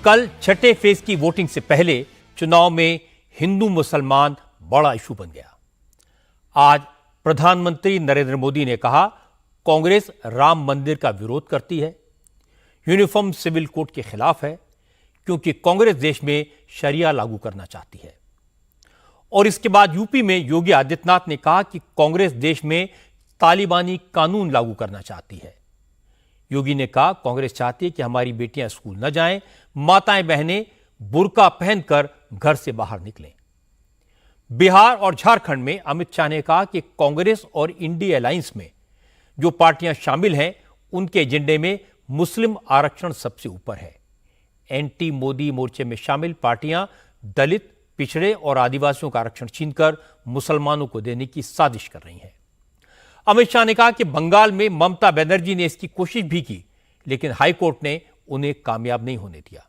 कल छठे फेज की वोटिंग से पहले चुनाव में हिंदू मुसलमान बड़ा इशू बन गया। आज प्रधानमंत्री नरेंद्र मोदी ने कहा, कांग्रेस राम मंदिर का विरोध करती है, यूनिफॉर्म सिविल कोड के खिलाफ है, क्योंकि कांग्रेस देश में शरिया लागू करना चाहती है। और इसके बाद यूपी में योगी आदित्यनाथ ने कहा कि कांग्रेस देश में तालिबानी कानून लागू करना चाहती है। योगी ने कहा, कांग्रेस चाहती है कि हमारी बेटियां स्कूल न जाएं, माताएं बहनें बुर्का पहनकर घर से बाहर निकलें। बिहार और झारखंड में अमित शाह ने कहा कि कांग्रेस और इंडिया अलायंस में जो पार्टियां शामिल हैं, उनके एजेंडे में मुस्लिम आरक्षण सबसे ऊपर है। एंटी मोदी मोर्चे में शामिल पार्टियां दलित, पिछड़े और आदिवासियों का आरक्षण छीनकर मुसलमानों को देने की साजिश कर रही हैं। अमित शाह ने कहा कि बंगाल में ममता बनर्जी ने इसकी कोशिश भी की, लेकिन हाईकोर्ट ने उन्हें कामयाब नहीं होने दिया।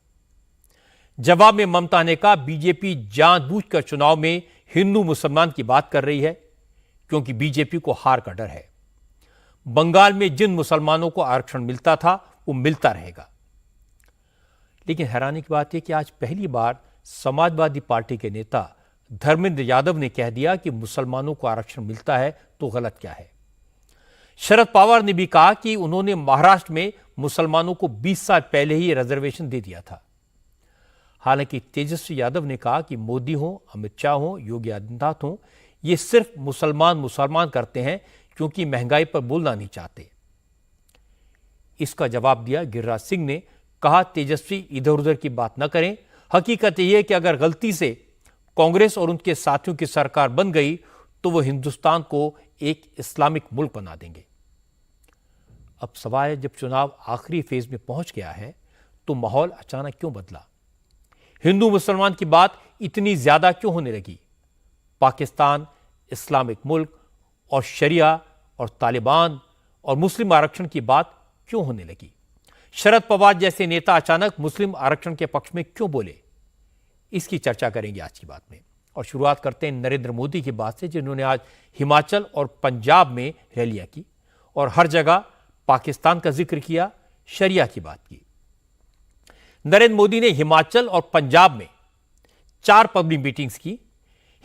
जवाब में ममता ने कहा, बीजेपी जानबूझकर चुनाव में हिंदू मुसलमान की बात कर रही है, क्योंकि बीजेपी को हार का डर है। बंगाल में जिन मुसलमानों को आरक्षण मिलता था, वो मिलता रहेगा। लेकिन हैरानी की बात यह कि आज पहली बार समाजवादी पार्टी के नेता धर्मेंद्र यादव ने कह दिया कि मुसलमानों को आरक्षण मिलता है तो गलत क्या है। शरद पवार ने भी कहा कि उन्होंने महाराष्ट्र में मुसलमानों को 20 साल पहले ही रिजर्वेशन दे दिया था। हालांकि तेजस्वी यादव ने कहा कि मोदी हो, अमित शाह हो, योगी आदित्यनाथ हो, ये सिर्फ मुसलमान करते हैं क्योंकि महंगाई पर बोलना नहीं चाहते। इसका जवाब दिया गिरिराज सिंह ने, कहा, तेजस्वी इधर उधर की बात न करें। हकीकत यह है कि अगर गलती से कांग्रेस और उनके साथियों की सरकार बन गई तो वो हिंदुस्तान को एक इस्लामिक मुल्क बना देंगे। अब सवाल है, जब चुनाव आखिरी फेज में पहुंच गया है तो माहौल अचानक क्यों बदला? हिंदू मुसलमान की बात इतनी ज्यादा क्यों होने लगी? पाकिस्तान, इस्लामिक मुल्क और शरिया और तालिबान और मुस्लिम आरक्षण की बात क्यों होने लगी? शरद पवार जैसे नेता अचानक मुस्लिम आरक्षण के पक्ष में क्यों बोले? इसकी चर्चा करेंगे आज की बात में। और शुरुआत करते हैं नरेंद्र मोदी की बात से, जिन्होंने आज हिमाचल और पंजाब में रैलियां की और हर जगह पाकिस्तान का जिक्र किया, शरिया की बात की। नरेंद्र मोदी ने हिमाचल और पंजाब में 4 पब्लिक मीटिंग्स की।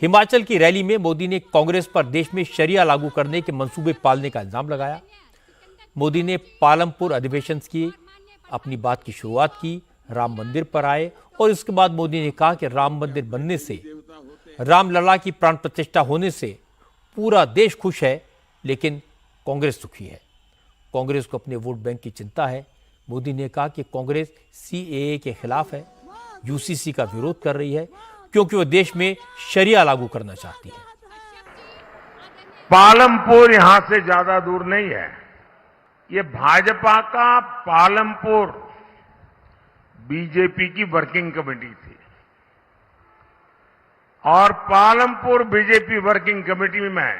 हिमाचल की रैली में मोदी ने कांग्रेस पर देश में शरिया लागू करने के मंसूबे पालने का इल्जाम लगाया। मोदी ने पालमपुर अधिवेशन की अपनी बात की शुरुआत की, राम मंदिर पर आए और इसके बाद मोदी ने कहा कि राम मंदिर बनने से, रामलला की प्राण प्रतिष्ठा होने से पूरा देश खुश है, लेकिन कांग्रेस दुखी है। कांग्रेस को अपने वोट बैंक की चिंता है। मोदी ने कहा कि कांग्रेस सीएए के खिलाफ है, यूसीसी का विरोध कर रही है, क्योंकि वो देश में शरिया लागू करना चाहती है। पालमपुर यहां से ज्यादा दूर नहीं है। ये भाजपा का पालमपुर बीजेपी की वर्किंग कमेटी थी और पालमपुर बीजेपी वर्किंग कमेटी में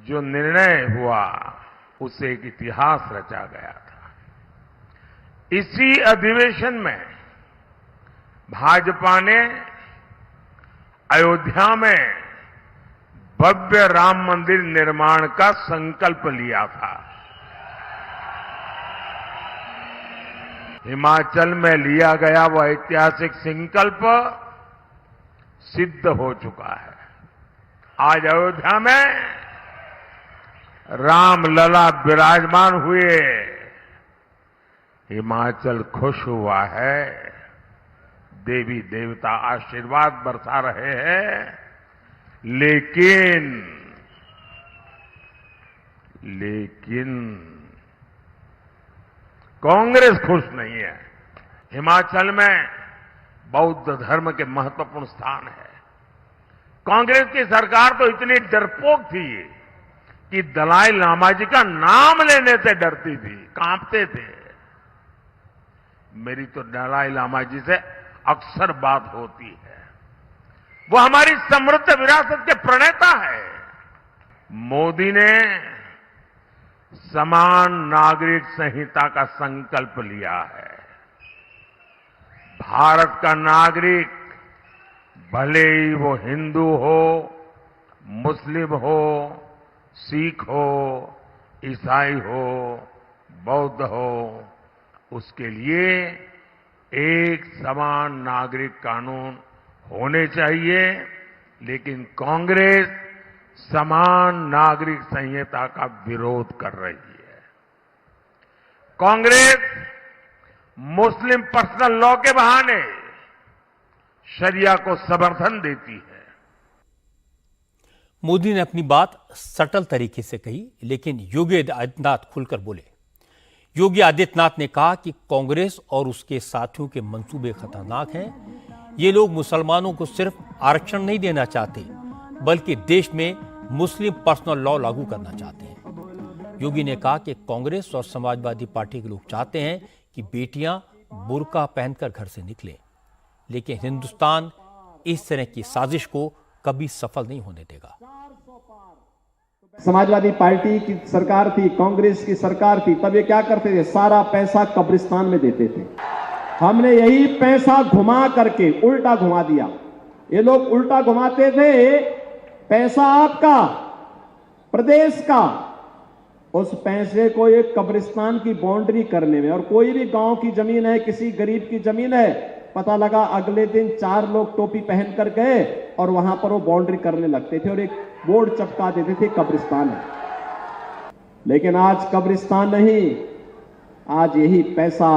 जो निर्णय हुआ उससे एक इतिहास रचा गया था। इसी अधिवेशन में भाजपा ने अयोध्या में भव्य राम मंदिर निर्माण का संकल्प लिया था। हिमाचल में लिया गया वह ऐतिहासिक संकल्प सिद्ध हो चुका है। आज अयोध्या में रामलला विराजमान हुए, हिमाचल खुश हुआ है, देवी देवता आशीर्वाद बरसा रहे हैं। लेकिन कांग्रेस खुश नहीं है। हिमाचल में बौद्ध धर्म के महत्वपूर्ण स्थान है। कांग्रेस की सरकार तो इतनी डरपोक थी कि दलाई लामा जी का नाम लेने से डरती थी, कांपते थे। मेरी तो दलाई लामा जी से अक्सर बात होती है। वो हमारी समृद्ध विरासत के प्रणेता है। मोदी ने समान नागरिक संहिता का संकल्प लिया है। भारत का नागरिक भले ही वो हिंदू हो, मुस्लिम हो, सिख हो, ईसाई हो, बौद्ध हो, उसके लिए एक समान नागरिक कानून होने चाहिए, लेकिन कांग्रेस समान नागरिक संहिता का विरोध कर रही है। कांग्रेस मुस्लिम पर्सनल लॉ के बहाने शरिया को समर्थन देती है। मोदी ने अपनी बात सटल तरीके से कही, लेकिन योगी आदित्यनाथ खुलकर बोले। योगी आदित्यनाथ ने कहा कि कांग्रेस और उसके साथियों के मंसूबे खतरनाक हैं। ये लोग मुसलमानों को सिर्फ आरक्षण नहीं देना चाहते, बल्कि देश में मुस्लिम पर्सनल लॉ लागू करना चाहते हैं। योगी ने कहा कि कांग्रेस और समाजवादी पार्टी के लोग चाहते हैं कि बेटियां बुर्का पहनकर घर से निकलें, लेकिन हिंदुस्तान इस तरह की साजिश को कभी सफल नहीं होने देगा। समाजवादी पार्टी की सरकार थी, कांग्रेस की सरकार थी, तब ये क्या करते थे? सारा पैसा कब्रिस्तान में देते थे। हमने यही पैसा घुमा करके उल्टा घुमा दिया। ये लोग उल्टा घुमाते थे, पैसा आपका, प्रदेश का, उस पैसे को एक कब्रिस्तान की बाउंड्री करने में। और कोई भी गांव की जमीन है, किसी गरीब की जमीन है, पता लगा अगले दिन 4 लोग टोपी पहन कर गए और वहां पर वो बाउंड्री करने लगते थे और एक बोर्ड चपका देते थे, कब्रिस्तान है। लेकिन आज कब्रिस्तान नहीं, आज यही पैसा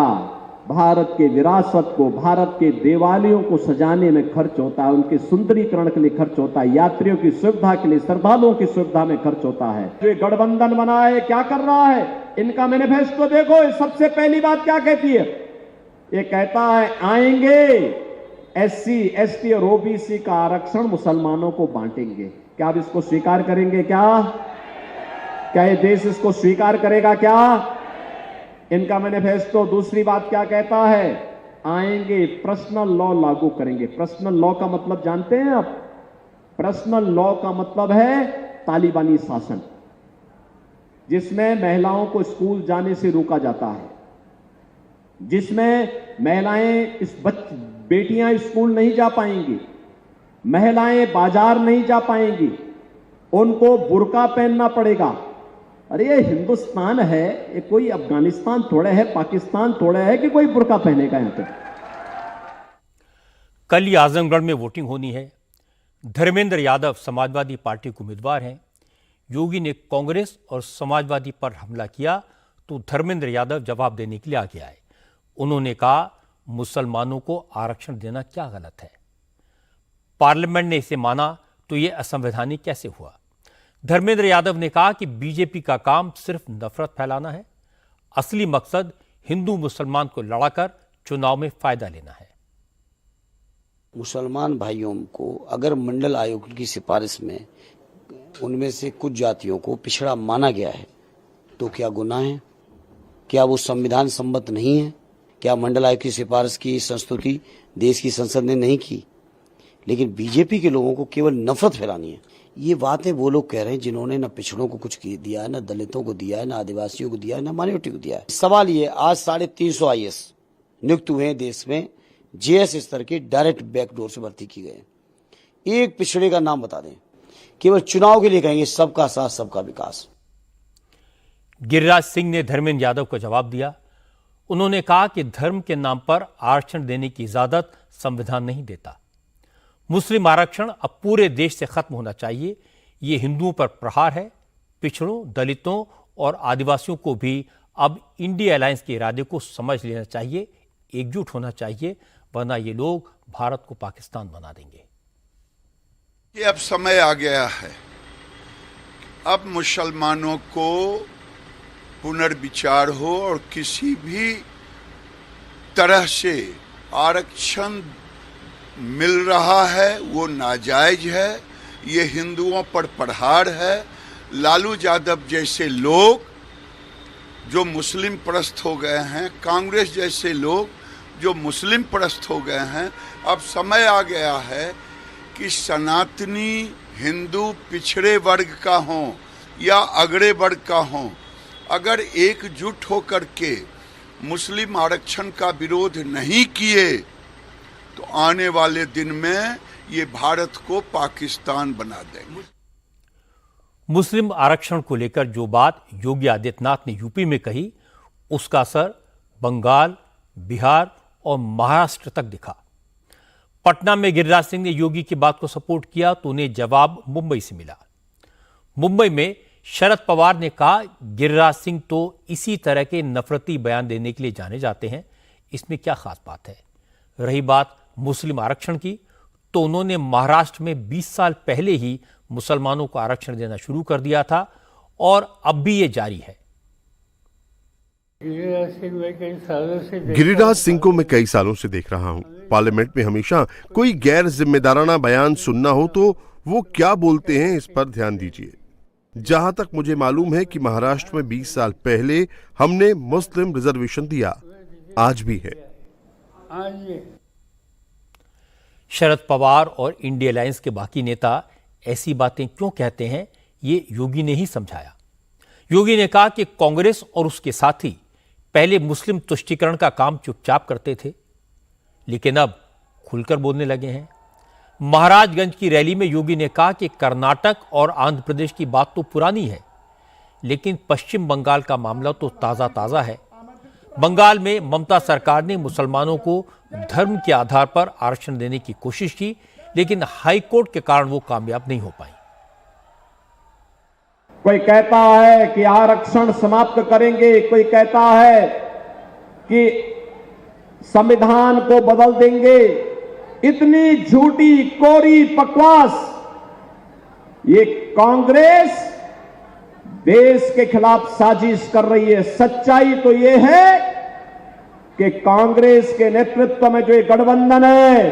भारत के विरासत को, भारत के देवालयों को सजाने में खर्च होता है, उनके सुंदरीकरण के लिए खर्च होता है, यात्रियों की सुविधा के लिए, श्रद्धालुओं की सुविधा में खर्च होता है। जो ये गठबंधन बना है, क्या कर रहा है? इनका मैनिफेस्टो देखो, सबसे पहली बात क्या कहती है? ये कहता है आएंगे SC, ST और OBC का आरक्षण मुसलमानों को बांटेंगे। क्या आप इसको स्वीकार करेंगे? क्या ये देश इसको स्वीकार करेगा? क्या इनका मैनिफेस्टो दूसरी बात क्या कहता है? आएंगे पर्सनल लॉ लागू करेंगे। पर्सनल लॉ का मतलब जानते हैं आप? पर्सनल लॉ का मतलब है तालिबानी शासन, जिसमें महिलाओं को स्कूल जाने से रोका जाता है, जिसमें महिलाएं बेटियां स्कूल नहीं जा पाएंगी, महिलाएं बाजार नहीं जा पाएंगी, उनको बुर्का पहनना पड़ेगा। अरे ये हिंदुस्तान है, ये कोई अफगानिस्तान थोड़े है, पाकिस्तान थोड़े है कि कोई बुर्का पहनेगा यहां पे। कल ही आजमगढ़ में वोटिंग होनी है। धर्मेंद्र यादव समाजवादी पार्टी के उम्मीदवार हैं। योगी ने कांग्रेस और समाजवादी पर हमला किया तो धर्मेंद्र यादव जवाब देने के लिए आगे आए। उन्होंने कहा मुसलमानों को आरक्षण देना क्या गलत है? पार्लियामेंट ने इसे माना तो यह असंवैधानिक कैसे हुआ? धर्मेंद्र यादव ने कहा कि बीजेपी का काम सिर्फ नफरत फैलाना है, असली मकसद हिंदू मुसलमान को लड़ाकर चुनाव में फायदा लेना है। मुसलमान भाइयों को अगर मंडल आयोग की सिफारिश में उनमें से कुछ जातियों को पिछड़ा माना गया है तो क्या गुनाह है? क्या वो संविधान सम्मत नहीं है? क्या मंडल आयोग की सिफारिश की संस्तुति देश की संसद ने नहीं की? लेकिन बीजेपी के लोगों को केवल नफरत फैलानी है। ये बातें वो लोग कह रहे हैं जिन्होंने न पिछड़ों को कुछ दिया है, न दलितों को दिया है, न आदिवासियों को दिया है, न माइनॉरिटी को दिया है। सवाल ये, आज 350 IAS नियुक्त हुए हैं देश में, JS स्तर के डायरेक्ट बैकडोर से भर्ती की गए। एक पिछड़े का नाम बता दें, केवल चुनाव के लिए कहेंगे सबका साथ सबका विकास। गिरिराज सिंह ने धर्मेंद्र यादव को जवाब दिया। उन्होंने कहा कि धर्म के नाम पर आरक्षण देने की इजाजत संविधान नहीं देता। मुस्लिम आरक्षण अब पूरे देश से खत्म होना चाहिए। ये हिंदुओं पर प्रहार है। पिछड़ों, दलितों और आदिवासियों को भी अब इंडिया अलायंस के इरादे को समझ लेना चाहिए, एकजुट होना चाहिए, वरना ये लोग भारत को पाकिस्तान बना देंगे। ये अब समय आ गया है, अब मुसलमानों को पुनर्विचार हो और किसी भी तरह से आरक्षण मिल रहा है वो नाजायज है, ये हिंदुओं पर प्रहार है। लालू यादव जैसे लोग जो मुस्लिम परस्त हो गए हैं, कांग्रेस जैसे लोग जो मुस्लिम परस्त हो गए हैं, अब समय आ गया है कि सनातनी हिंदू पिछड़े वर्ग का हो या अगड़े वर्ग का हो, अगर एकजुट होकर के मुस्लिम आरक्षण का विरोध नहीं किए तो आने वाले दिन में ये भारत को पाकिस्तान बना देंगे। मुस्लिम आरक्षण को लेकर जो बात योगी आदित्यनाथ ने यूपी में कही, उसका असर बंगाल, बिहार और महाराष्ट्र तक दिखा। पटना में गिरिराज सिंह ने योगी की बात को सपोर्ट किया तो उन्हें जवाब मुंबई से मिला। मुंबई में शरद पवार ने कहा, गिरिराज सिंह तो इसी तरह के नफरती बयान देने के लिए जाने जाते हैं, इसमें क्या खास बात है। रही बात मुस्लिम आरक्षण की, तो उन्होंने महाराष्ट्र में 20 साल पहले ही मुसलमानों को आरक्षण देना शुरू कर दिया था और अब भी ये जारी है। गिरिराज सिंह को मैं कई सालों से देख रहा हूं। पार्लियामेंट में हमेशा कोई गैर जिम्मेदाराना बयान सुनना हो तो वो क्या बोलते हैं, इस पर ध्यान दीजिए। जहां तक मुझे मालूम है कि महाराष्ट्र में 20 साल पहले हमने मुस्लिम रिजर्वेशन दिया, आज भी है। शरद पवार और इंडिया अलायंस के बाकी नेता ऐसी बातें क्यों कहते हैं, ये योगी ने ही समझाया। योगी ने कहा कि कांग्रेस और उसके साथी पहले मुस्लिम तुष्टीकरण का काम चुपचाप करते थे, लेकिन अब खुलकर बोलने लगे हैं। महाराजगंज की रैली में योगी ने कहा कि कर्नाटक और आंध्र प्रदेश की बात तो पुरानी है, लेकिन पश्चिम बंगाल का मामला तो ताजा ताजा है। बंगाल में ममता सरकार ने मुसलमानों को धर्म के आधार पर आरक्षण देने की कोशिश की, लेकिन हाईकोर्ट के कारण वो कामयाब नहीं हो पाई। कोई कहता है कि आरक्षण समाप्त करेंगे, कोई कहता है कि संविधान को बदल देंगे। इतनी झूठी कोरी बकवास। ये कांग्रेस देश के खिलाफ साजिश कर रही है। सच्चाई तो ये है कि कांग्रेस के नेतृत्व में जो ये गठबंधन है,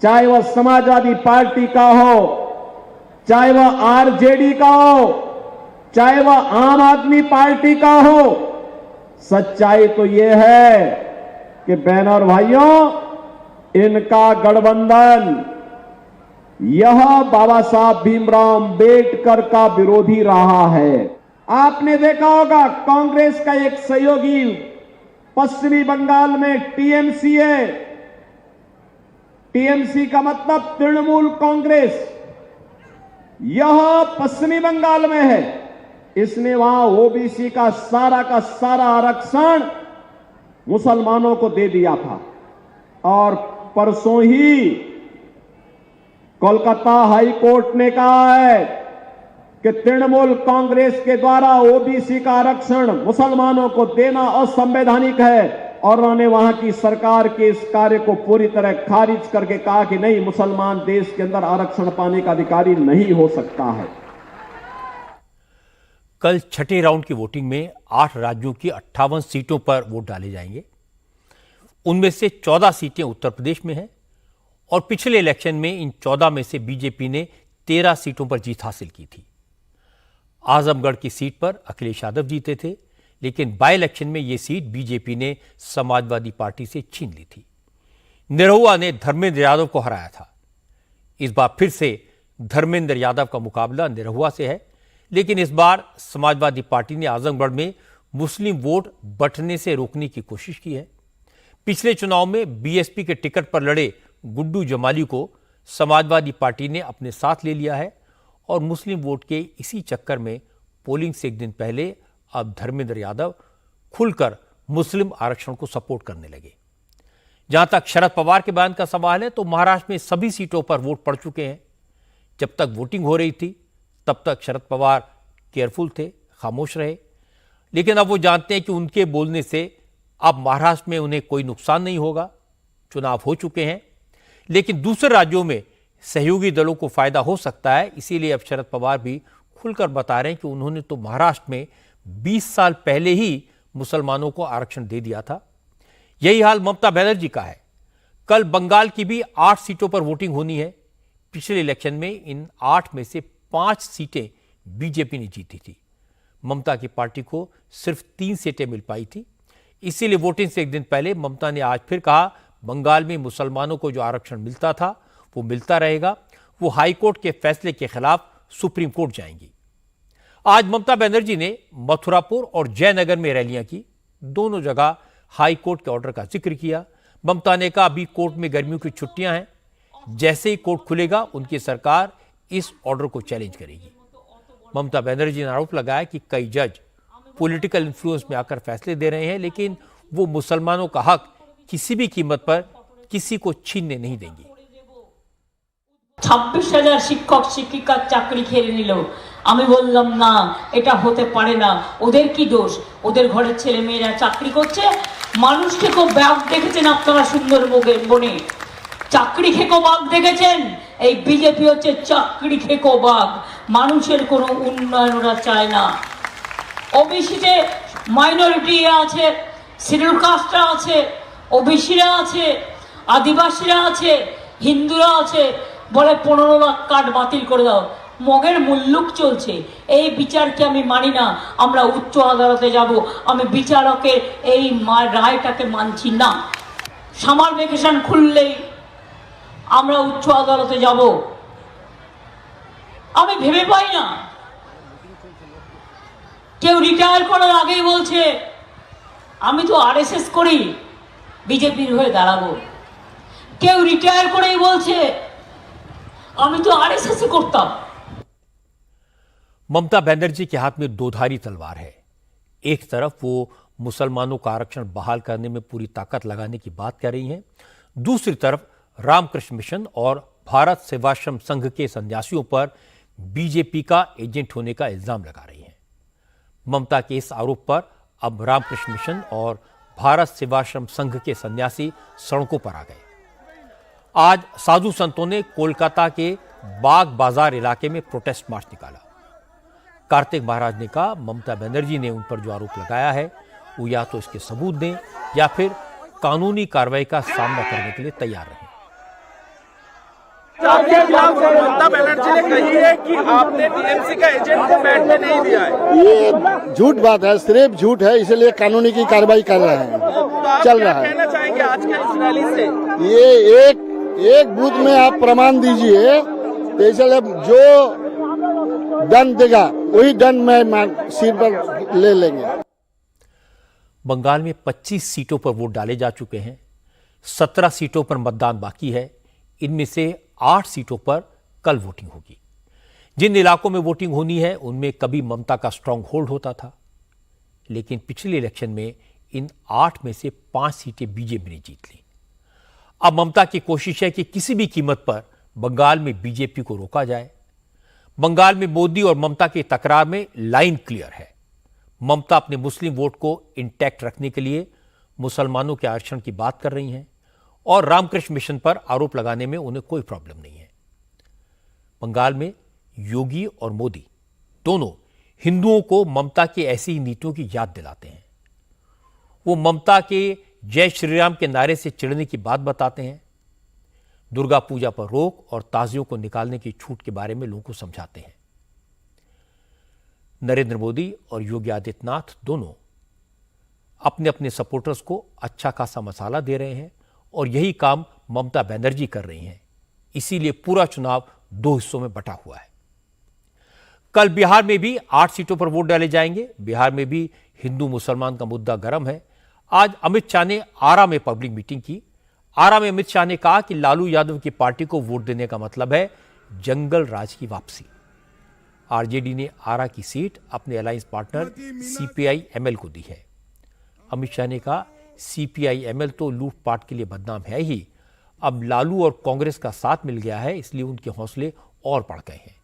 चाहे वह समाजवादी पार्टी का हो, चाहे वह आरजेडी का हो, चाहे वह आम आदमी पार्टी का हो, सच्चाई तो यह है कि बहनों और भाइयों, इनका गठबंधन यह बाबा साहब भीमराव अंबेडकर का विरोधी रहा है। आपने देखा होगा कांग्रेस का एक सहयोगी पश्चिमी बंगाल में टीएमसी है। टीएमसी का मतलब तृणमूल कांग्रेस। यह पश्चिमी बंगाल में है। इसने वहां ओबीसी का सारा आरक्षण मुसलमानों को दे दिया था और परसों ही कोलकाता हाई कोर्ट ने कहा है कि तृणमूल कांग्रेस के द्वारा ओबीसी का आरक्षण मुसलमानों को देना असंवैधानिक है और उन्होंने वहां की सरकार के इस कार्य को पूरी तरह खारिज करके कहा कि नहीं, मुसलमान देश के अंदर आरक्षण पाने का अधिकारी नहीं हो सकता है। कल छठे राउंड की वोटिंग में 8 राज्यों की 58 सीटों पर वोट डाले जाएंगे। उनमें से 14 सीटें उत्तर प्रदेश में हैं और पिछले इलेक्शन में इन 14 में से बीजेपी ने 13 सीटों पर जीत हासिल की थी। आजमगढ़ की सीट पर अखिलेश यादव जीते थे, लेकिन बाय इलेक्शन में यह सीट बीजेपी ने समाजवादी पार्टी से छीन ली थी। निरहुआ ने धर्मेंद्र यादव को हराया था। इस बार फिर से धर्मेंद्र यादव का मुकाबला निरहुआ से है, लेकिन इस बार समाजवादी पार्टी ने आजमगढ़ में मुस्लिम वोट बंटने से रोकने की कोशिश की है। पिछले चुनाव में बीएसपी के टिकट पर लड़े गुड्डू जमाली को समाजवादी पार्टी ने अपने साथ ले लिया है और मुस्लिम वोट के इसी चक्कर में पोलिंग से एक दिन पहले अब धर्मेंद्र यादव खुलकर मुस्लिम आरक्षण को सपोर्ट करने लगे। जहां तक शरद पवार के बयान का सवाल है, तो महाराष्ट्र में सभी सीटों पर वोट पड़ चुके हैं। जब तक वोटिंग हो रही थी तब तक शरद पवार केयरफुल थे, खामोश रहे, लेकिन अब वो जानते हैं कि उनके बोलने से अब महाराष्ट्र में उन्हें कोई नुकसान नहीं होगा। चुनाव हो चुके हैं, लेकिन दूसरे राज्यों में सहयोगी दलों को फायदा हो सकता है। इसीलिए अब शरद पवार भी खुलकर बता रहे हैं कि उन्होंने तो महाराष्ट्र में 20 साल पहले ही मुसलमानों को आरक्षण दे दिया था। यही हाल ममता बनर्जी का है। कल बंगाल की भी 8 सीटों पर वोटिंग होनी है। पिछले इलेक्शन में इन 8 में से 5 सीटें बीजेपी ने जीती थी। ममता की पार्टी को सिर्फ 3 सीटें मिल पाई थी। इसीलिए वोटिंग से एक दिन पहले ममता ने आज फिर कहा, बंगाल में मुसलमानों को जो आरक्षण मिलता था वो मिलता रहेगा। वो हाईकोर्ट के फैसले के खिलाफ सुप्रीम कोर्ट जाएंगी। आज ममता बनर्जी ने मथुरापुर और जयनगर में रैलियां की। दोनों जगह हाईकोर्ट के ऑर्डर का जिक्र किया। ममता ने कहा, अभी कोर्ट में गर्मियों की छुट्टियां हैं, जैसे ही कोर्ट खुलेगा उनकी सरकार इस ऑर्डर को चैलेंज करेगी। ममता बनर्जी ने आरोप लगाया कि कई जज पॉलिटिकल इन्फ्लुएंस में आकर फैसले दे रहे हैं, लेकिन वो मुसलमानों का हक किसी भी कीमत पर किसी को छीनने नहीं देंगी। 26,000 শিক্ষক শিক্ষিকার চাকরি খেয়ে নিল। আমি বললাম না, এটা হতে পারে না। ওদের কি দোষ? ওদের ঘরের ছেলে মেয়েরা চাকরি করছে। মানুষকে কেউ বাঘ দেখেছেন আপনারা সুন্দরবনে? চাকরি খেকো বাঘ দেখেছেন? এই বিজেপি হচ্ছে চাকরি খেকো বাঘ। মানুষের কোনো উন্নয়ন ওরা চায় না। ওবিসিতে মাইনরিটি আছে, শিডিউল কাস্টরা আছে, ওবিসিরা আছে, আদিবাসীরা আছে, হিন্দুরা আছে। বলে 15 লাখ কার্ড বাতিল করে দাও। মগের মুল্লুক চলছে। এই বিচারকে আমি মানি না। আমরা উচ্চ আদালতে যাব। আমি বিচারকের এই রায়টাকে মানছি না। সামার ভ্যাকেশন খুললেই আমরা উচ্চ আদালতে যাব। আমি ভেবে পাই না। কেউ রিটায়ার করার আগেই বলছে আমি তো আরএসএস করি, বিজেপির হয়ে দাঁড়াবো। কেউ রিটায়ার করেই বলছে আমি तो आरएसएस से करता। ममता बनर्जी के हाथ में दोधारी तलवार है। एक तरफ वो मुसलमानों का आरक्षण बहाल करने में पूरी ताकत लगाने की बात कर रही हैं, दूसरी तरफ रामकृष्ण मिशन और भारत सेवाश्रम संघ के सन्यासियों पर बीजेपी का एजेंट होने का इल्जाम लगा रही हैं। ममता के इस आरोप पर अब रामकृष्ण मिशन और भारत सेवाश्रम संघ के सन्यासी सड़कों पर आ गए। आज साधु संतों ने कोलकाता के बाग बाजार इलाके में प्रोटेस्ट मार्च निकाला। कार्तिक महाराज ने कहा ममता बनर्जी ने उन पर जो आरोप लगाया है वो या तो इसके सबूत दें या फिर कानूनी कार्रवाई का सामना करने के लिए तैयार रहें। ममता बनर्जी ने कही है कि आपने टीएमसी का एजेंट को बैठने नहीं दिया है। ये झूठ बात है, सिर्फ झूठ है, इसलिए कानूनी की कार्रवाई कर रहे हैं, चल रहा है। कहना चाहेंगे आज के इस रैली से? ये एक बूथ में आप प्रमाण दीजिए, तो इसलिए जो दंड देगा वही दंड में सिर पर ले लेंगे। बंगाल में 25 सीटों पर वोट डाले जा चुके हैं। 17 सीटों पर मतदान बाकी है। इनमें से 8 सीटों पर कल वोटिंग होगी। जिन इलाकों में वोटिंग होनी है उनमें कभी ममता का स्ट्रांग होल्ड होता था, लेकिन पिछले इलेक्शन में इन 8 में से 5 सीटें बीजेपी ने जीत ली। अब ममता की कोशिश है कि किसी भी कीमत पर बंगाल में बीजेपी को रोका जाए। बंगाल में मोदी और ममता की तकरार में लाइन क्लियर है। ममता अपने मुस्लिम वोट को इंटैक्ट रखने के लिए मुसलमानों के आरक्षण की बात कर रही हैं और रामकृष्ण मिशन पर आरोप लगाने में उन्हें कोई प्रॉब्लम नहीं है। बंगाल में योगी और मोदी दोनों हिंदुओं को ममता की ऐसी नीतियों की याद दिलाते हैं। वो ममता के जय श्री राम के नारे से चिढ़ने की बात बताते हैं। दुर्गा पूजा पर रोक और ताजियों को निकालने की छूट के बारे में लोगों को समझाते हैं। नरेंद्र मोदी और योगी आदित्यनाथ दोनों अपने अपने सपोर्टर्स को अच्छा खासा मसाला दे रहे हैं और यही काम ममता बनर्जी कर रही हैं। इसीलिए पूरा चुनाव 2 हिस्सों में बटा हुआ है। कल बिहार में भी 8 सीटों पर वोट डाले जाएंगे। बिहार में भी हिंदू मुसलमान का मुद्दा गर्म है। आज अमित शाह ने आरा में पब्लिक मीटिंग की। आरा में अमित शाह ने कहा कि लालू यादव की पार्टी को वोट देने का मतलब है जंगल राज की वापसी। आरजेडी ने आरा की सीट अपने अलायंस पार्टनर सीपीआई एमएल को दी है। अमित शाह ने कहा सीपीआई एमएल तो लूटपाट के लिए बदनाम है ही, अब लालू और कांग्रेस का साथ मिल गया है, इसलिए उनके हौसले और बढ़ गए हैं।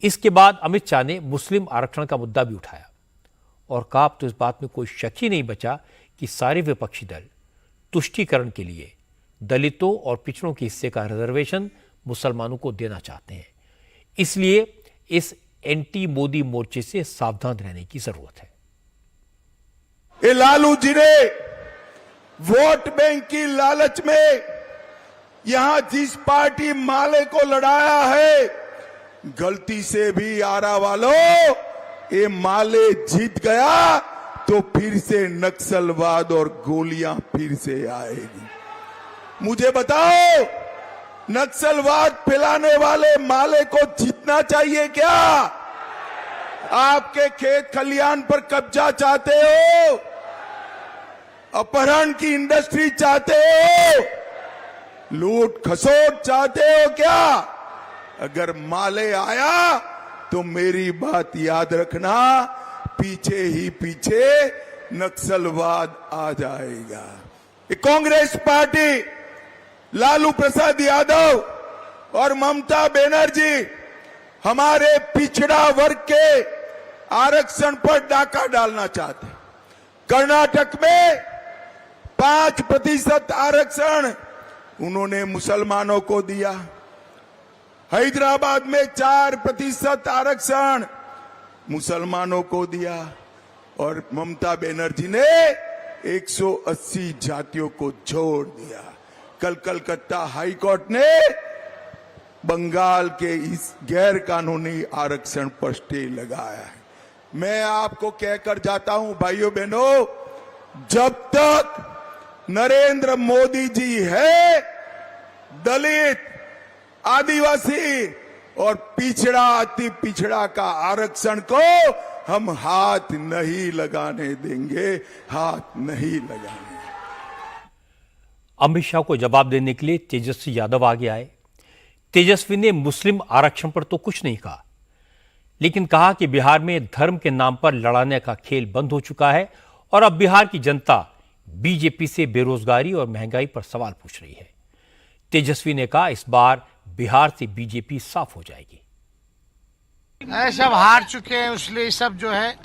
इसके बाद अमित शाह ने मुस्लिम आरक्षण का मुद्दा भी उठाया और कहा अब तो इस बात में कोई शक ही नहीं बचा कि सारे विपक्षी दल तुष्टीकरण के लिए दलितों और पिछड़ों के हिस्से का रिजर्वेशन मुसलमानों को देना चाहते हैं। इसलिए इस एंटी मोदी मोर्चे से सावधान रहने की जरूरत है। ये लालू जी ने वोट बैंक की लालच में यहां जिस पार्टी माले को लड़ाया है, गलती से भी आरा वालों ये माले जीत गया तो फिर से नक्सलवाद और गोलियां फिर से आएगी। मुझे बताओ, नक्सलवाद फैलाने वाले माले को जीतना चाहिए क्या? आपके खेत खलियान पर कब्जा चाहते हो? अपहरण की इंडस्ट्री चाहते हो? लूट खसोट चाहते हो क्या? अगर माले आया तो मेरी बात याद रखना, पीछे ही पीछे नक्सलवाद आ जाएगा। ये कांग्रेस पार्टी, लालू प्रसाद यादव और ममता बनर्जी हमारे पिछड़ा वर्ग के आरक्षण पर डाका डालना चाहते हैं। कर्नाटक में 5% आरक्षण उन्होंने मुसलमानों को दिया। हैदराबाद में 4% आरक्षण मुसलमानों को दिया और ममता बनर्जी ने 180 जातियों को छोड़ दिया। कल कलकत्ता हाई कोर्ट ने बंगाल के इस गैर कानूनी आरक्षण पर स्टे लगाया है। मैं आपको कहकर जाता हूं भाइयों बहनों, जब तक नरेंद्र मोदी जी है, दलित, आदिवासी और पिछड़ा अति पिछड़ा का आरक्षण को हम हाथ नहीं लगाने देंगे, हाथ नहीं लगाने। अमित शाह को जवाब देने के लिए तेजस्वी यादव आगे आए। तेजस्वी ने मुस्लिम आरक्षण पर तो कुछ नहीं कहा, लेकिन कहा कि बिहार में धर्म के नाम पर लड़ाने का खेल बंद हो चुका है और अब बिहार की जनता बीजेपी से बेरोजगारी और महंगाई पर सवाल पूछ रही है। तेजस्वी ने कहा इस बार बिहार से बीजेपी साफ हो जाएगी। सब हार चुके हैं, इसलिए सब जो है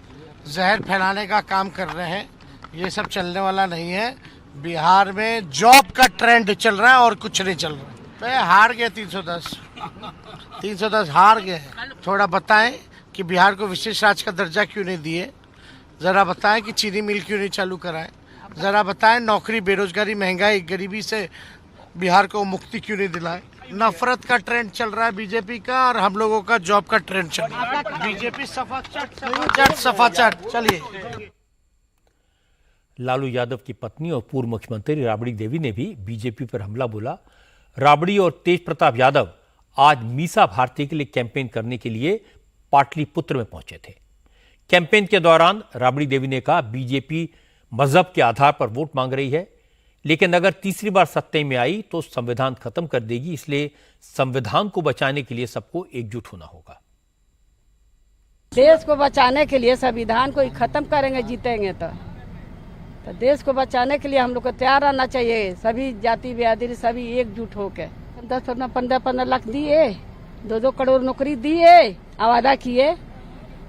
जहर फैलाने का काम कर रहे हैं। ये सब चलने वाला नहीं है। बिहार में जॉब का ट्रेंड चल रहा है और कुछ नहीं चल रहा है। तो हार गए 310 हार गए। थोड़ा बताएं कि बिहार को विशेष राज्य का दर्जा क्यों नहीं दिए, जरा बताएं कि चीनी मिल क्यों नहीं चालू कराएं, जरा बताएं नौकरी, बेरोजगारी, महंगाई, गरीबी से बिहार को मुक्ति क्यों नहीं दिलाए। नफरत का ट्रेंड चल रहा है बीजेपी का और हम लोगों का जॉब का ट्रेंड चल रहा है। बीजेपी सफा चट। चलिए। लालू यादव की पत्नी और पूर्व मुख्यमंत्री राबड़ी देवी ने भी बीजेपी पर हमला बोला। राबड़ी और तेज प्रताप यादव आज मीसा भारती के लिए कैंपेन करने के लिए पाटलिपुत्र में पहुंचे थे। कैंपेन के दौरान राबड़ी देवी ने कहा बीजेपी मजहब के आधार पर वोट मांग रही है, लेकिन अगर तीसरी बार सत्ता में आई तो संविधान खत्म कर देगी, इसलिए संविधान को बचाने के लिए सबको एकजुट होना होगा। देश को बचाने के लिए संविधान को खत्म करेंगे, जीतेंगे तो देश को बचाने के लिए हम लोग को तैयार रहना चाहिए। सभी जाति बिरादरी सभी एकजुट होकर 10-15 लाख दिए, 2-2 करोड़ नौकरी दिए, वादा किए,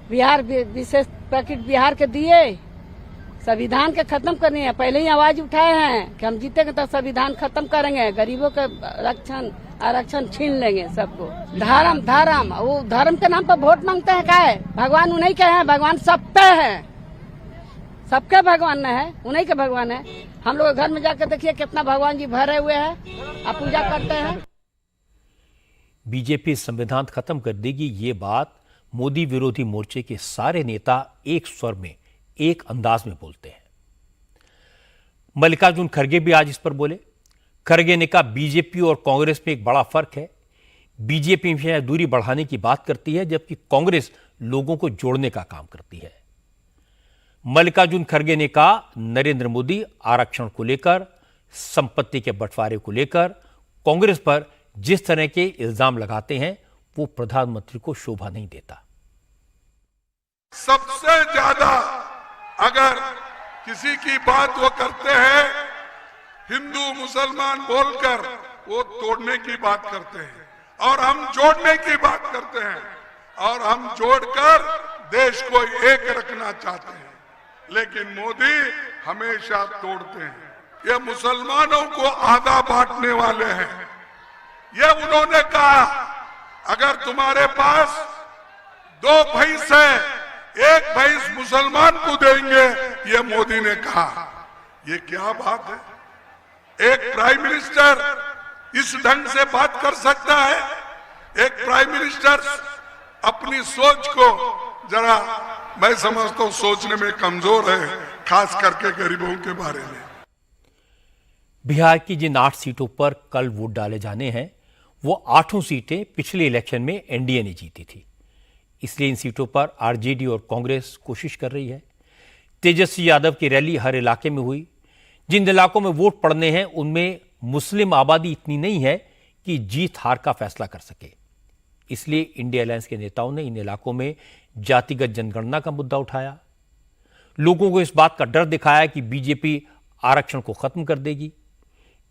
बिहार विशेष पैकेट बिहार के दिए। संविधान के खत्म करनी है, पहले ही आवाज उठाए हैं कि हम जीतेंगे तो संविधान खत्म करेंगे, गरीबों के आरक्षण छीन लेंगे सबको। धर्म वो धर्म के नाम पर वोट मांगते हैं। क्या है भगवान उन्हीं के हैं, भगवान सब पे है, सबके भगवान है, उन्हीं के भगवान है। हम लोग घर में जाकर देखिए कितना भगवान जी भरे हुए हैं, आप पूजा करते हैं। बीजेपी संविधान खत्म कर देगी, ये बात मोदी विरोधी मोर्चे के सारे नेता एक स्वर में, एक अंदाज में बोलते हैं। मल्लिकार्जुन खड़गे भी आज इस पर बोले। खड़गे ने कहा बीजेपी और कांग्रेस में एक बड़ा फर्क है। बीजेपी में दूरी बढ़ाने की बात करती है, जबकि कांग्रेस लोगों को जोड़ने का काम करती है। मल्लिकार्जुन खड़गे ने कहा नरेंद्र मोदी आरक्षण को लेकर, संपत्ति के बंटवारे को लेकर कांग्रेस पर जिस तरह के इल्जाम लगाते हैं वो प्रधानमंत्री को शोभा नहीं देता। सबसे ज्यादा अगर किसी की बात वो करते हैं, हिंदू मुसलमान बोलकर वो तोड़ने की बात करते हैं और हम जोड़ने की बात करते हैं और हम जोड़कर देश को एक रखना चाहते हैं। लेकिन मोदी हमेशा तोड़ते हैं। ये मुसलमानों को आधा बांटने वाले हैं। ये उन्होंने कहा अगर तुम्हारे पास 2 भैंस है, 1 भैंस मुसलमान को देंगे, ये मोदी ने कहा। ये क्या बात है? एक प्राइम मिनिस्टर इस ढंग से बात कर सकता है? एक प्राइम मिनिस्टर अपनी सोच को जरा, मैं समझता हूं सोचने में कमजोर है, खास करके गरीबों के बारे में। बिहार की जिन 8 सीटों पर कल वोट डाले जाने हैं, वो 8 सीटें पिछले इलेक्शन में एनडीए ने जीती थी। इसलिए इन सीटों पर आरजेडी और कांग्रेस कोशिश कर रही है। तेजस्वी यादव की रैली हर इलाके में हुई। जिन इलाकों में वोट पड़ने हैं उनमें मुस्लिम आबादी इतनी नहीं है कि जीत हार का फैसला कर सके। इसलिए इंडिया अलायंस के नेताओं ने इन इलाकों में जातिगत जनगणना का मुद्दा उठाया। लोगों को इस बात का डर दिखाया कि बीजेपी आरक्षण को खत्म कर देगी।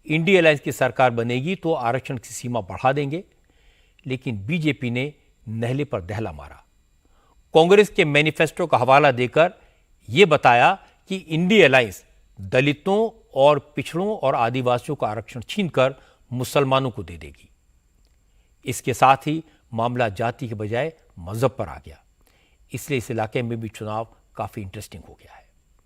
इंडिया अलायंस की सरकार बनेगी तो आरक्षण की सीमा बढ़ा देंगे। लेकिन बीजेपी ने नहले पर दहला मारा। कांग्रेस के मैनिफेस्टो का हवाला देकर यह बताया कि इंडिया अलायंस दलितों और पिछड़ों और आदिवासियों का आरक्षण छीनकर मुसलमानों को दे देगी। इसके साथ ही मामला जाति के बजाय मजहब पर आ गया। इसलिए इस इलाके में भी चुनाव काफी इंटरेस्टिंग हो गया है।